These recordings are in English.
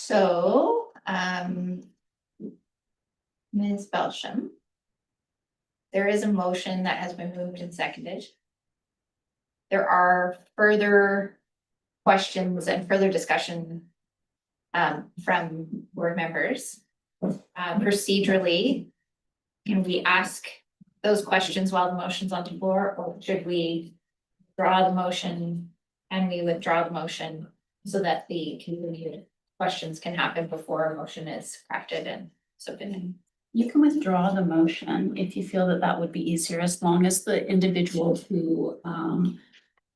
So, Ms. Belsham, there is a motion that has been moved and seconded. There are further questions and further discussion from board members. Procedurally, can we ask those questions while the motion's on the floor, or should we draw the motion and we withdraw the motion so that the continued questions can happen before a motion is crafted and submitted? You can withdraw the motion if you feel that that would be easier, as long as the individuals who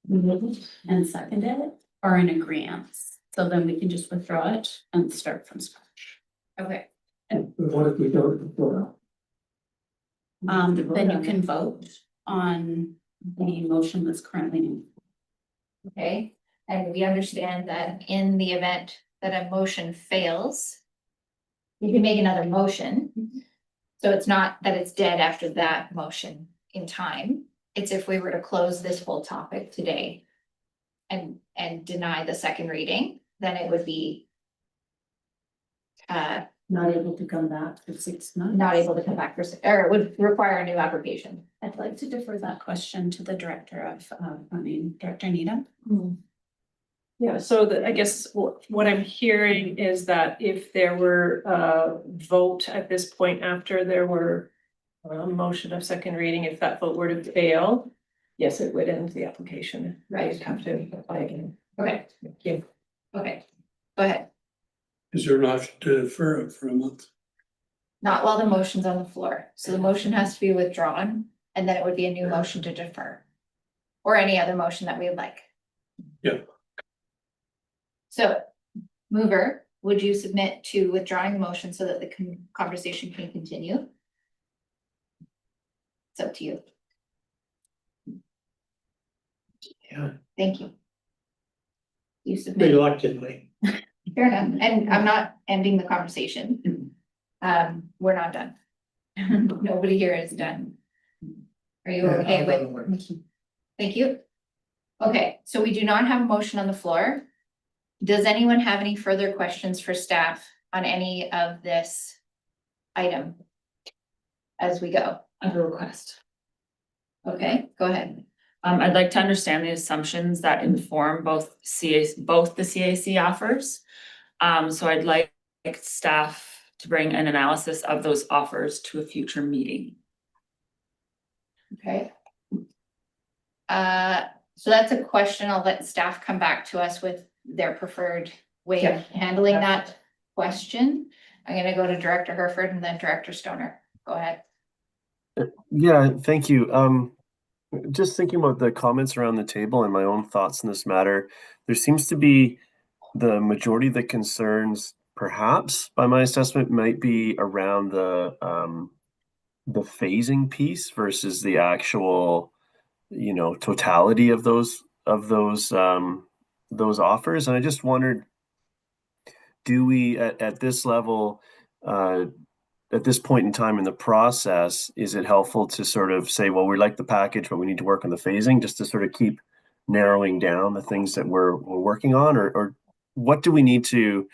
moved and seconded it are in agreement. So then we can just withdraw it and start from scratch. Okay. And what if we don't withdraw? Then you can vote on the motion that's currently in. Okay, and we understand that in the event that a motion fails, you can make another motion. So it's not that it's dead after that motion in time. It's if we were to close this whole topic today and deny the second reading, then it would be Not able to come back for 6 months. not able to come back for, or it would require a new application. I'd like to defer that question to the director of, Director Needham. Yeah, so I guess what I'm hearing is that if there were a vote at this point after there were a motion of second reading, if that vote were to fail, yes, it would end the application. Right. You'd have to apply again. Okay, Thank you. okay, go ahead. Is there an option to defer it for a month? Not while the motion's on the floor. So the motion has to be withdrawn, and then it would be a new motion to defer. Or any other motion that we would like. Yeah. So, mover, would you submit to withdrawing the motion so that the conversation can continue? It's up to you. Yeah. Thank you. You submit. Reluctantly. Fair enough, and I'm not ending the conversation. We're not done. Nobody here is done. Are you okay with? Thank you. Okay, so we do not have a motion on the floor. Does anyone have any further questions for staff on any of this item as we go? I have a request. Okay, go ahead. I'd like to understand the assumptions that inform both the CAC offers. So I'd like staff to bring an analysis of those offers to a future meeting. Okay. So that's a question. I'll let staff come back to us with their preferred way of handling that question. I'm gonna go to Director Herford and then Director Stoner. Go ahead. Yeah, thank you. Just thinking about the comments around the table and my own thoughts in this matter, there seems to be the majority of the concerns, perhaps by my assessment, might be around the phasing piece versus the actual, totality of those offers. And I just wondered, do we at this level, at this point in time in the process, is it helpful to sort of say, well, we like the package, but we need to work on the phasing, just to sort of keep narrowing down the things that we're working on, or what do we need to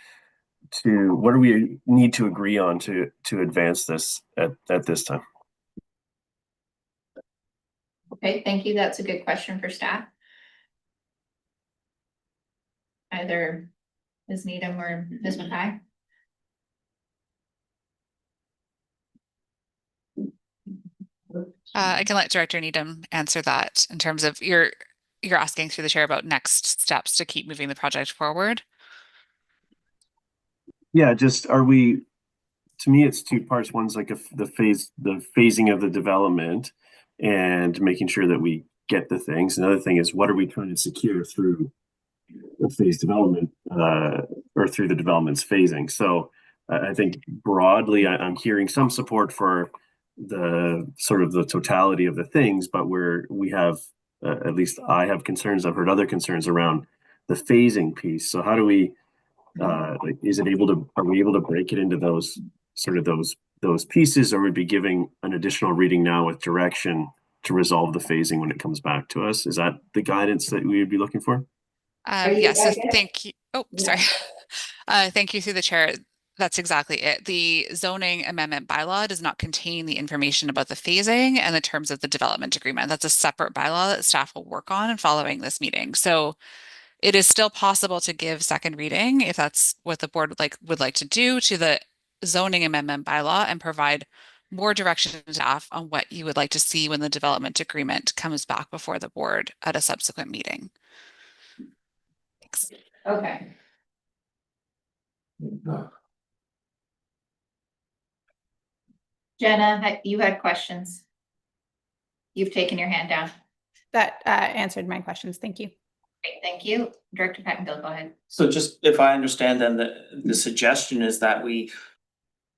agree on to advance this at this time? Okay, thank you. That's a good question for staff. Either Ms. Needham or Ms. Mackay. I can let Director Needham answer that in terms of you're asking through the chair about next steps to keep moving the project forward. Yeah, to me, it's two parts. One's like the phasing of the development and making sure that we get the things. Another thing is, what are we trying to secure through the phase development or through the development's phasing? So I think broadly, I'm hearing some support for the sort of the totality of the things, but we have at least I have concerns. I've heard other concerns around the phasing piece. So how do we are we able to break it into those pieces, or would be giving an additional reading now with direction to resolve the phasing when it comes back to us? Is that the guidance that we would be looking for? Yes, so thank you. Oh, sorry. Thank you through the chair. That's exactly it. The zoning amendment bylaw does not contain the information about the phasing and the terms of the development agreement. That's a separate bylaw that staff will work on and following this meeting. So it is still possible to give second reading if that's what the board would like to do to the zoning amendment bylaw and provide more direction to staff on what you would like to see when the development agreement comes back before the board at a subsequent meeting. Thanks. Okay, Jenna, you had questions. You've taken your hand down. That answered my questions. Thank you. Great, thank you. Director Pettengill, go ahead. So just if I understand then the suggestion is that we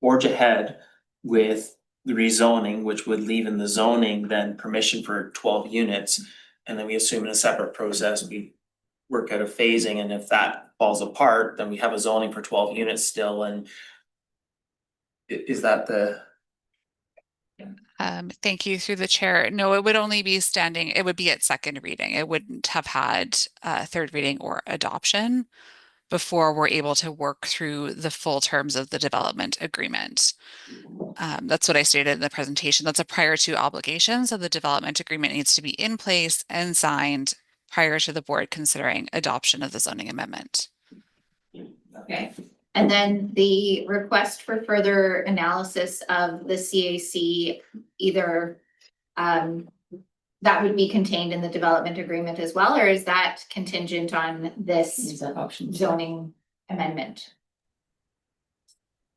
forge ahead with the rezoning, which would leave in the zoning then permission for 12 units. And then we assume in a separate process, we work out a phasing, and if that falls apart, then we have a zoning for 12 units still, and is that the? Thank you through the chair. No, it would only be standing, it would be at second reading. It wouldn't have had third reading or adoption before we're able to work through the full terms of the development agreement. That's what I stated in the presentation. That's a prior to obligation. So the development agreement needs to be in place and signed prior to the board considering adoption of the zoning amendment. Okay, and then the request for further analysis of the CAC, either that would be contained in the development agreement as well, or is that contingent on this zoning amendment?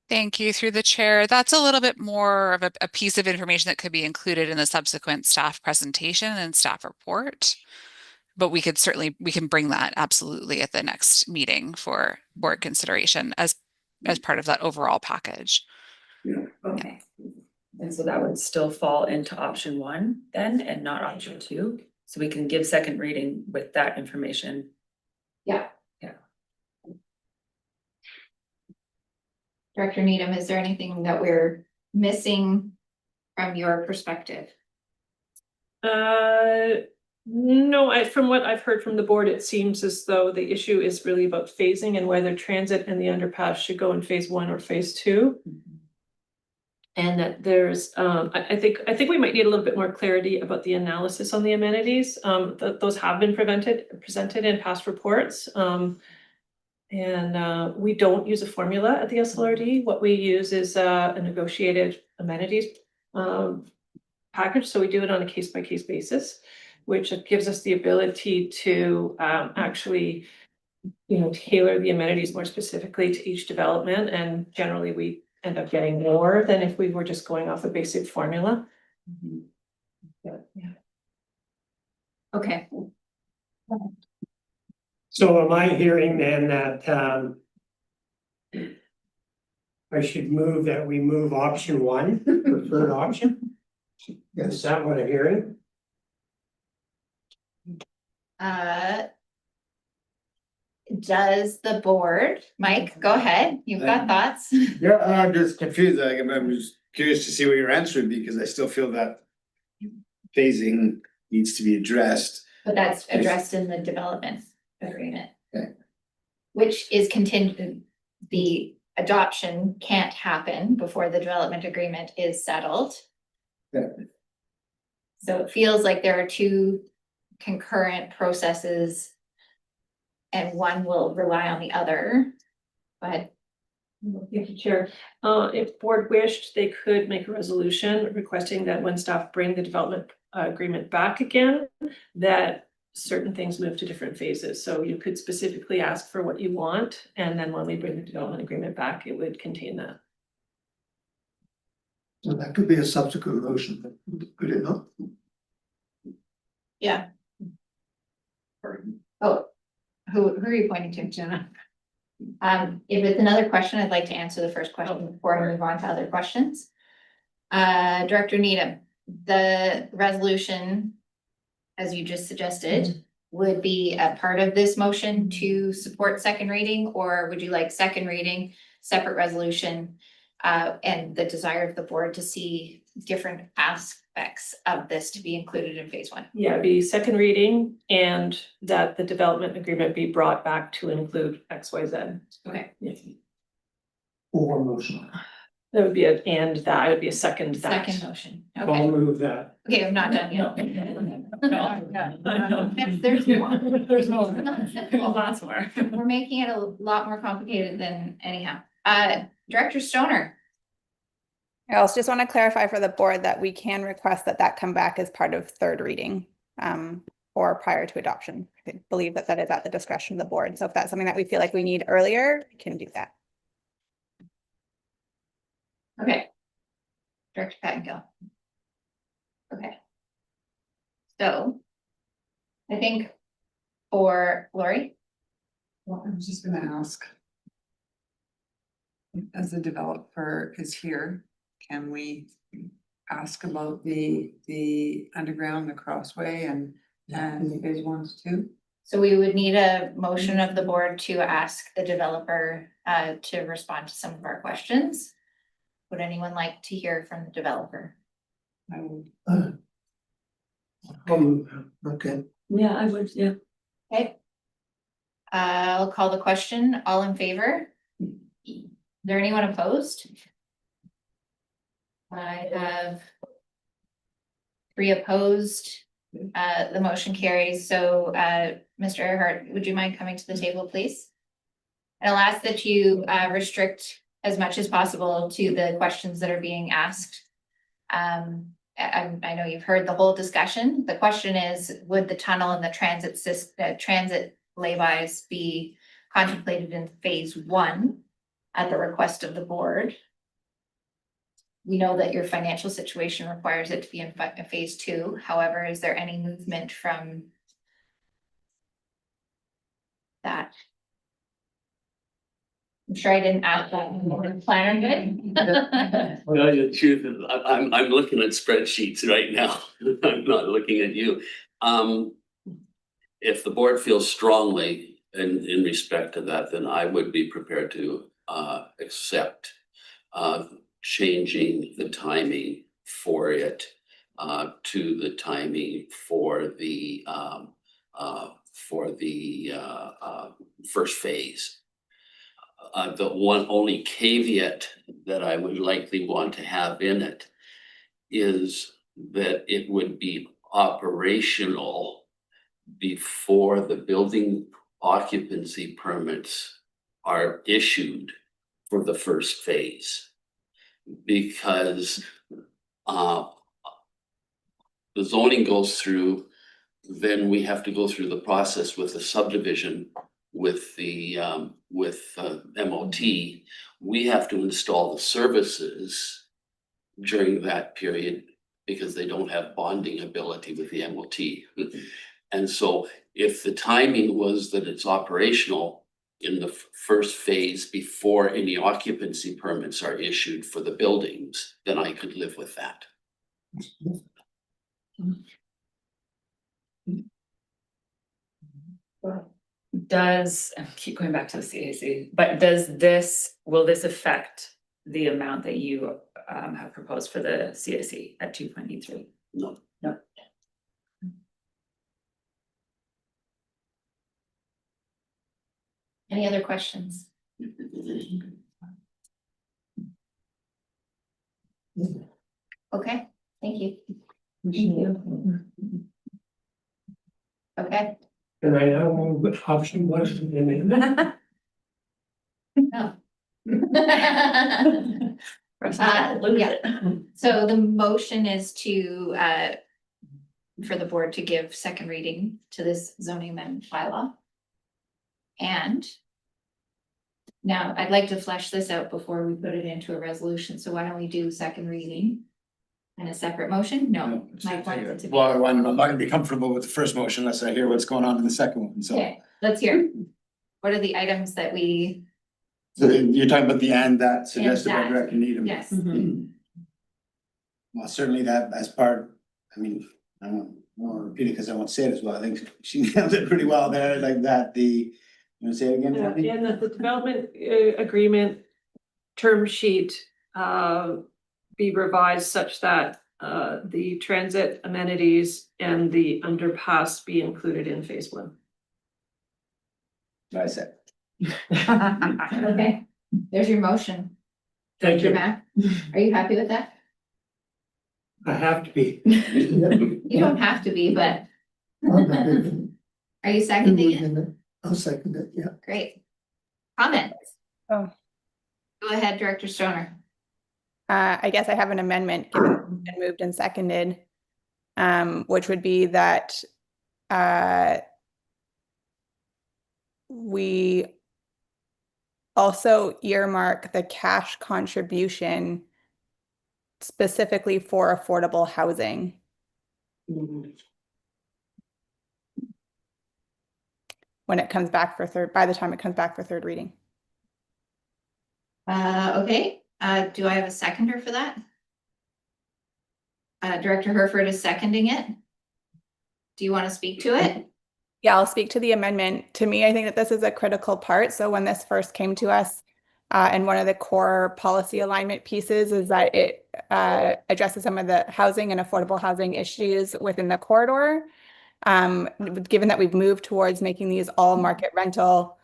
Thank you through the chair. That's a little bit more of a piece of information that could be included in the subsequent staff presentation and staff report. But we can bring that absolutely at the next meeting for board consideration as part of that overall package. Okay, And so that would still fall into option 1 then and not option 2. So we can give second reading with that information. yeah. Yeah. Director Needham, is there anything that we're missing from your perspective? No, from what I've heard from the board, it seems as though the issue is really about phasing and whether transit and the underpass should go in phase 1 or phase 2. And that there's, I think we might need a little bit more clarity about the analysis on the amenities. Those have been presented in past reports. And we don't use a formula at the SLRD. What we use is a negotiated amenities package. So we do it on a case-by-case basis, which gives us the ability to actually, tailor the amenities more specifically to each development. And generally, we end up getting more than if we were just going off a basic formula. But, yeah. Okay, So am I hearing then that I should move that we move option 1, preferred option? Is that what I'm hearing? does the board, Mike, go ahead, you've got thoughts? Yeah, I'm just confused. I'm just curious to see what your answer would be, because I still feel that phasing needs to be addressed. But that's addressed in the development agreement. Okay. Which is contingent, the adoption can't happen before the development agreement is settled. Yeah. So it feels like there are two concurrent processes. And one will rely on the other, but. Thank you, Chair. If board wished, they could make a resolution requesting that when staff bring the development agreement back again, that certain things move to different phases. So you could specifically ask for what you want, and then when we bring the development agreement back, it would contain that. So that could be a subsequent motion, could it not? Yeah. Oh, who are you pointing to, Jenna? If it's another question, I'd like to answer the first question before I move on to other questions. Director Needham, the resolution, as you just suggested, would be a part of this motion to support second reading, or would you like second reading, separate resolution, and the desire of the board to see different aspects of this to be included in phase one? Yeah, be second reading and that the development agreement be brought back to include X, Y, Z. Okay. Or motion. That would be an and that, it would be a second that. Second motion, I'll okay, move that. okay, I'm not done yet. There's more. There's no. Lots more. We're making it a lot more complicated than anyhow. Director Stoner, I also just want to clarify for the board that we can request that that come back as part of third reading or prior to adoption. I believe that that is at the discretion of the board. So if that's something that we feel like we need earlier, we can do that. okay. Director Pattengill. Okay. So I think for Lori, Well, I was just gonna ask. As the developer is here, can we ask about the underground, the crossway and the phase ones too? so we would need a motion of the board to ask the developer to respond to some of our questions. Would anyone like to hear from the developer? I would. Okay. Yeah, I would, yeah. Okay. I'll call the question. All in favor? Is there anyone opposed? I have 3 opposed. The motion carries. So, Mr. Earhart, would you mind coming to the table, please? And I'll ask that you restrict as much as possible to the questions that are being asked. I know you've heard the whole discussion. The question is, would the tunnel and the transit laybys be contemplated in phase one at the request of the board? We know that your financial situation requires it to be in phase two. However, is there any movement from that? I'm sure I didn't ask that. Planner good? Well, the truth is, I'm looking at spreadsheets right now. I'm not looking at you. If the board feels strongly in respect to that, then I would be prepared to accept changing the timing for it to the timing for the first phase. The one only caveat that I would likely want to have in it is that it would be operational before the building occupancy permits are issued for the first phase. Because the zoning goes through, then we have to go through the process with the subdivision with the MOT. We have to install the services during that period because they don't have bonding ability with the MOT. And so if the timing was that it's operational in the first phase before any occupancy permits are issued for the buildings, then I could live with that. Does, I keep going back to the CAC, but will this affect the amount that you have proposed for the CAC at 2.83? No. No. Any other questions? Okay, thank you. Okay. And I now move option one and then No. Yeah. So the motion is to, for the board to give second reading to this zoning amendment bylaw. And now I'd like to flesh this out before we put it into a resolution. So why don't we do second reading and a separate motion? No. Mike wants it to be. Well, I'm not gonna be comfortable with the first motion unless I hear what's going on in the second one, so. Okay, let's hear. What are the items that we, So you're talking about the and that suggested by that. Director Needham? yes, Well, certainly that as part, I mean, I won't repeat it because I won't say it as well. I think she nailed it pretty well there, like that, you wanna say it again? Kathy? And the development agreement term sheet be revised such that the transit amenities and the underpass be included in phase one. I said. Okay, there's your motion. Thank Dr. you. Mack, are you happy with that? I have to be. You don't have to be, but are you seconding it? I'll second it, yeah. Great. Comments? Oh. Go ahead, Director Stoner. I guess I have an amendment given that it's been moved and seconded, which would be that we also earmark the cash contribution specifically for affordable housing. When it comes back for by the time it comes back for third reading. Okay, do I have a seconder for that? Director Herford is seconding it. Do you want to speak to it? Yeah, I'll speak to the amendment. To me, I think that this is a critical part. So when this first came to us, and one of the core policy alignment pieces is that it addresses some of the housing and affordable housing issues within the corridor. Given that we've moved towards making these all market rental,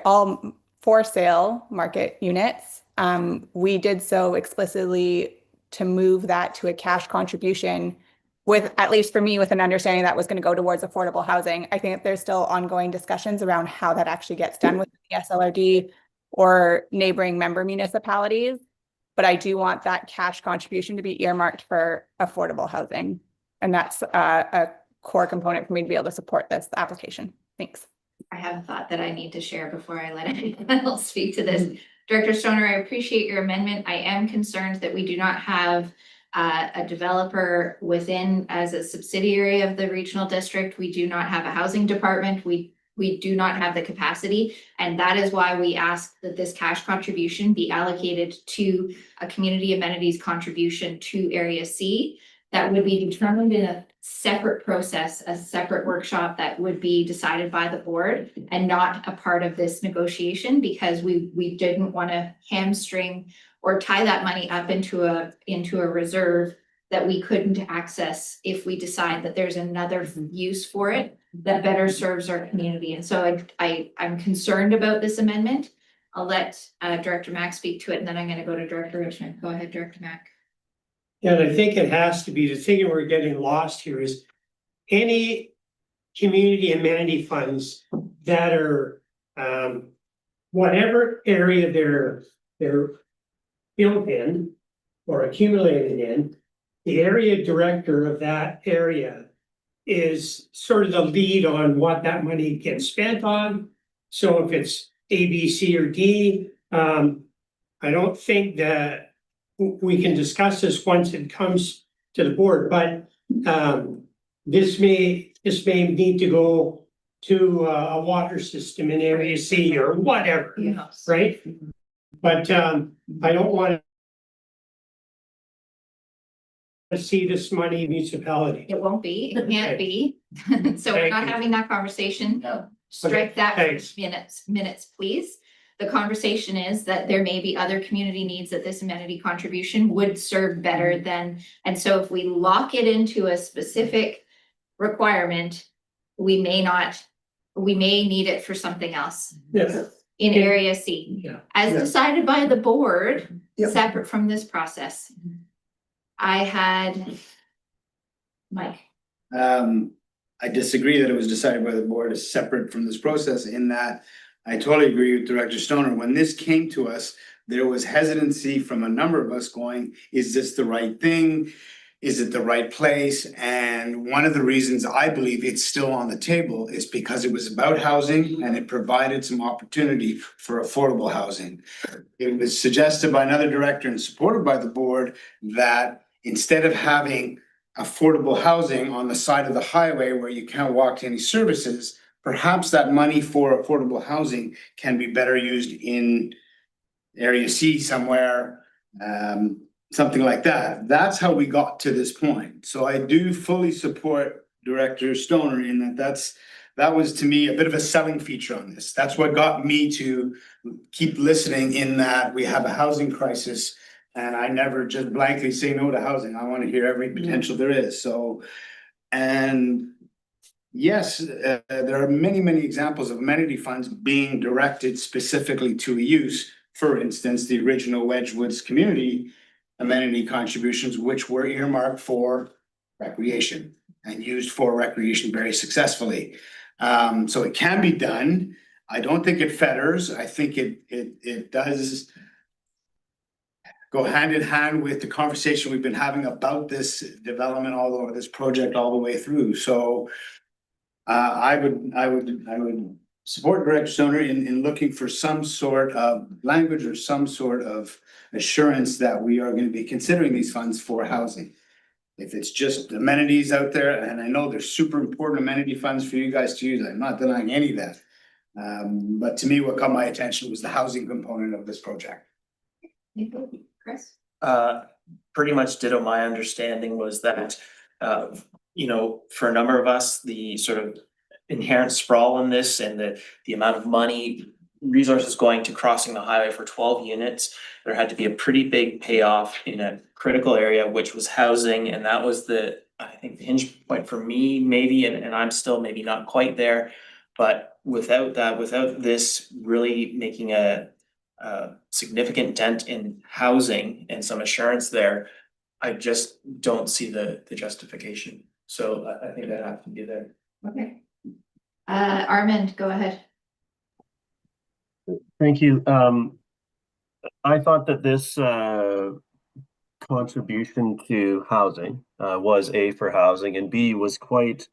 all for sale market units, we did so explicitly to move that to a cash contribution with, at least for me, with an understanding that was going to go towards affordable housing. I think that there's still ongoing discussions around how that actually gets done with the SLRD or neighboring member municipalities. But I do want that cash contribution to be earmarked for affordable housing. And that's a core component for me to be able to support this application. Thanks. I have a thought that I need to share before I let anyone else speak to this. Director Stoner, I appreciate your amendment. I am concerned that we do not have a developer within as a subsidiary of the regional district. We do not have a housing department. We do not have the capacity. And that is why we ask that this cash contribution be allocated to a community amenities contribution to Area C. That would be determined in a separate process, a separate workshop that would be decided by the board and not a part of this negotiation, because we didn't want to hamstring or tie that money up into a reserve that we couldn't access if we decide that there's another use for it that better serves our community. And so I'm concerned about this amendment. I'll let Director Mack speak to it, and then I'm going to go to Director Richmond. Go ahead, Director Mack. And I think it has to be, the thing that we're getting lost here is any community amenity funds that are whatever area they're built in or accumulated in, the area director of that area is sort of the lead on what that money gets spent on. So if it's A, B, C, or D, I don't think that we can discuss this once it comes to the board, but this may need to go to a water system in Area C or whatever, Yes. right? But I don't want to see this money in municipality. It won't be, it can't be. So we're Thank not you. having that conversation. No. Strike that Thanks. for minutes, please. The conversation is that there may be other community needs that this amenity contribution would serve better than. And so if we lock it into a specific requirement, we may need it for something else Yes. in Area C. Yeah. As Yeah. decided by the board, Yep. separate from this process. I had Mike. I disagree that it was decided by the board as separate from this process, in that I totally agree with Director Stoner. When this came to us, there was hesitancy from a number of us going, is this the right thing? Is it the right place? And one of the reasons I believe it's still on the table is because it was about housing and it provided some opportunity for affordable housing. It was suggested by another director and supported by the board that instead of having affordable housing on the side of the highway where you can't walk to any services, perhaps that money for affordable housing can be better used in Area C somewhere, something like that. That's how we got to this point. So I do fully support Director Stoner in that was to me a bit of a selling feature on this. That's what got me to keep listening, in that we have a housing crisis And I never just blankly say no to housing. I want to hear every potential there is, so. And yes, there are many, many examples of amenity funds being directed specifically to a use. For instance, the original Wedgewoods community amenity contributions, which were earmarked for recreation and used for recreation very successfully. So it can be done. I don't think it fetters. I think it does go hand in hand with the conversation we've been having about this development, all this project all the way through. So I would support Director Stoner in looking for some sort of language or some sort of assurance that we are going to be considering these funds for housing. If it's just amenities out there, and I know there's super important amenity funds for you guys to use, I'm not denying any of that. But to me, what caught my attention was the housing component of this project. Chris? Pretty much ditto. My understanding was that, for a number of us, the sort of inherent sprawl in this and the amount of money, resources going to crossing the highway for 12 units, there had to be a pretty big payoff in a critical area, which was housing, and that was I think the hinge point for me, maybe, and I'm still maybe not quite there. But without this really making a significant dent in housing and some assurance there, I just don't see the justification. So I think that have to be there. Okay. Armand, go ahead. Thank you. I thought that this contribution to housing was A, for housing, and B, was quite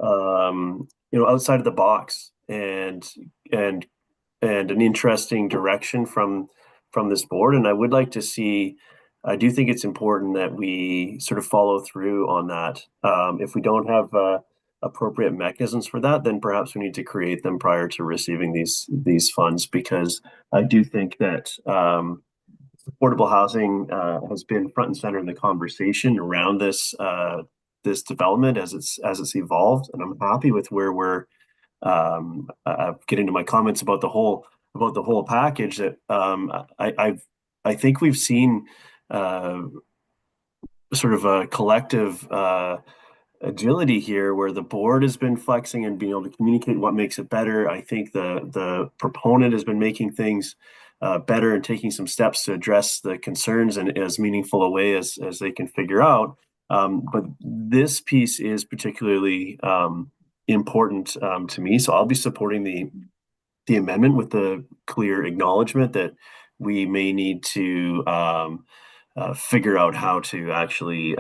outside of the box and an interesting direction from this board. And I would like to see, I do think it's important that we sort of follow through on that. If we don't have appropriate mechanisms for that, then perhaps we need to create them prior to receiving these funds, because I do think that affordable housing has been front and center in the conversation around this development as it's evolved, and I'm happy with where we're getting to my comments about the whole package. That I think we've seen sort of a collective agility here, where the board has been flexing and being able to communicate what makes it better. I think the proponent has been making things better and taking some steps to address the concerns in as meaningful a way as they can figure out. But this piece is particularly important to me, so I'll be supporting the amendment with the clear acknowledgement that we may need to figure out how to actually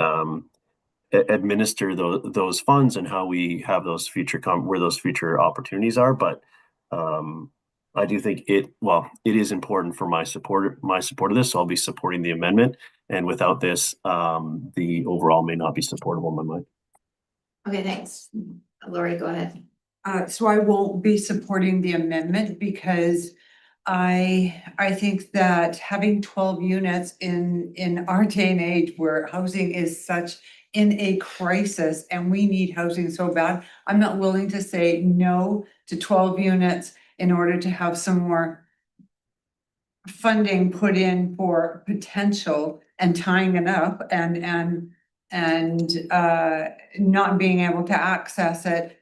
administer those funds and how we have those where those future opportunities are. But I do think it is important for my support of this, so I'll be supporting the amendment. And without this, the overall may not be supportable in my mind. Okay, thanks. Lori, go ahead. So I won't be supporting the amendment because I think that having 12 units in our day and age where housing is such in a crisis and we need housing so bad, I'm not willing to say no to 12 units in order to have some more funding put in for potential and tying it up and not being able to access it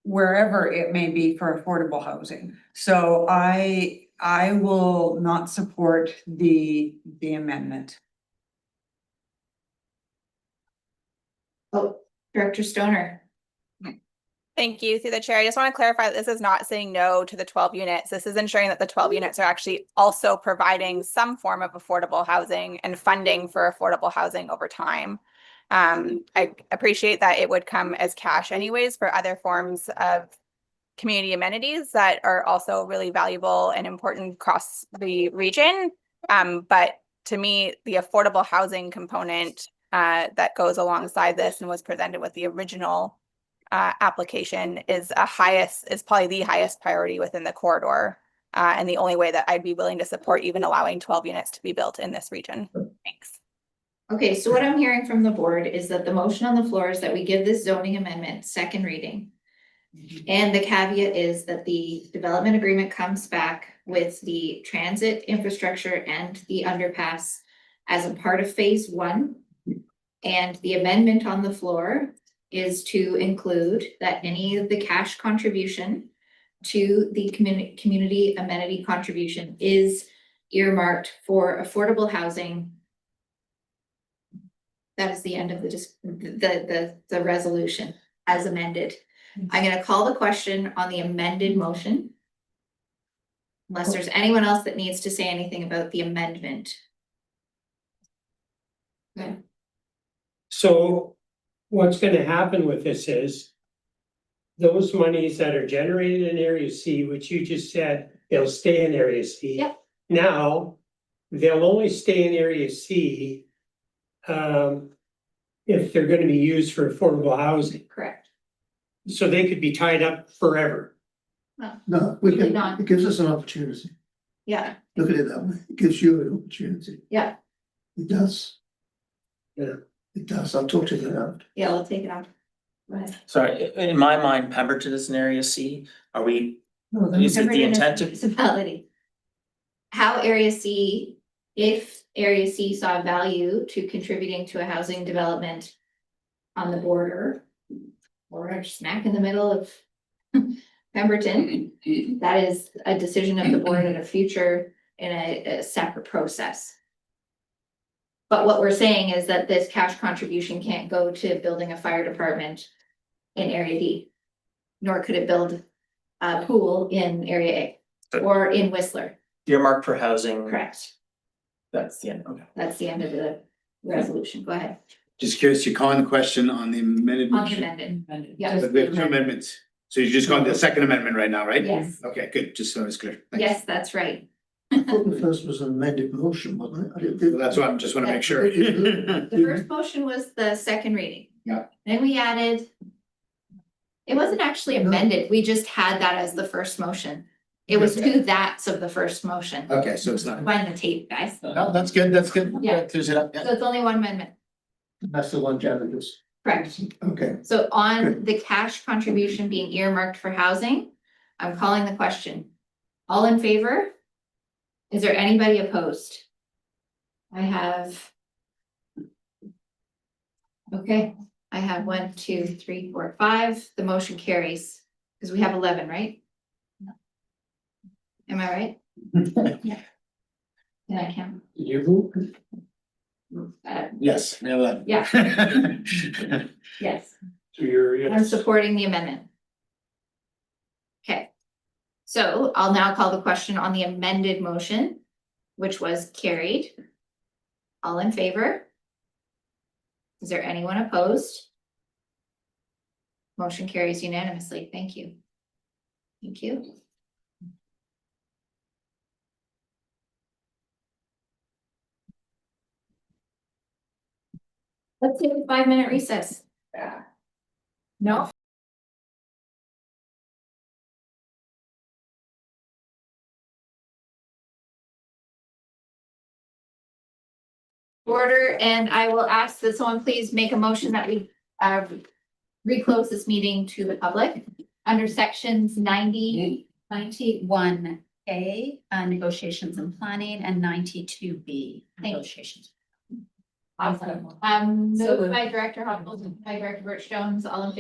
wherever it may be for affordable housing. So I will not support the amendment. Oh, Director Stoner. Thank you. Through the chair, I just want to clarify that this is not saying no to the 12 units. This is ensuring that the 12 units are actually also providing some form of affordable housing and funding for affordable housing over time. I appreciate that it would come as cash anyways for other forms of community amenities that are also really valuable and important across the region. But to me, the affordable housing component that goes alongside this and was presented with the original application is probably the highest priority within the corridor, and the only way that I'd be willing to support even allowing 12 units to be built in this region. Thanks. Okay, so what I'm hearing from the board is that the motion on the floor is that we give this zoning amendment second reading. And the caveat is that the development agreement comes back with the transit infrastructure and the underpass as a part of phase one. And the amendment on the floor is to include that any of the cash contribution to the community amenity contribution is earmarked for affordable housing. That is the end of the resolution as amended. I'm gonna call the question on the amended motion. Unless there's anyone else that needs to say anything about the amendment. Okay. So what's gonna happen with this is those monies that are generated in area C, which you just said, they'll stay in area C. Yep. Now, they'll only stay in area C if they're gonna be used for affordable housing. Correct. So they could be tied up forever. No, we Really can, not. it gives us an opportunity. Yeah, Look at it that way. It gives you an opportunity. yeah, It does. Yeah. It does. I'll talk to you about. yeah, we'll take it out. Go ahead. Sorry, in my mind, Pemberton is in area C. Are we, No, is it the Pemberton is intent of? municipality. How area C, if area C saw value to contributing to a housing development on the border or smack in the middle of Pemberton, that is a decision of the board in a future in a separate process. But what we're saying is that this cash contribution can't go to building a fire department in area D. Nor could it build a pool in area A or in Whistler. Earmarked for housing. Correct. That's the end, okay. That's the end of the resolution. Go ahead. Just curious, you're calling the question on the amended On the motion? amended. Yeah. But we have two amendments. So you're just going to the second amendment right now, right? Yes. Okay, good, just so it's clear. Thanks. Yes, that's right. I thought the first was an amended motion, wasn't it? I didn't. Well, that's what I'm just want to make sure. The first motion was the second reading. Yeah. Then we added. It wasn't actually amended. We just had that as the first motion. It was two that's of the first motion. Okay, so it's not. Find the tape, guys. No, that's good, that's good. Yeah. Clears it up, yeah. So it's only one amendment. That's the one Janet just, Correct. okay. So on the cash contribution being earmarked for housing, I'm calling the question. All in favor? Is there anybody opposed? I have. Okay, I have 1, 2, 3, 4, 5. The motion carries because we have 11, right? Am I right? Yeah. Can I count? You? Yes, we have that. Yeah. Yes. So you're, I'm supporting the amendment. Okay. So I'll now call the question on the amended motion, which was carried. All in favor? Is there anyone opposed? Motion carries unanimously. Thank you. Thank you. Let's take a 5-minute recess. No? Order, and I will ask that someone please make a motion that we reclose this meeting to the public under sections 91 A, negotiations and planning, and 92B, negotiations. Awesome. Moved by Director Hoppel, by Director Birch Jones, all in favor?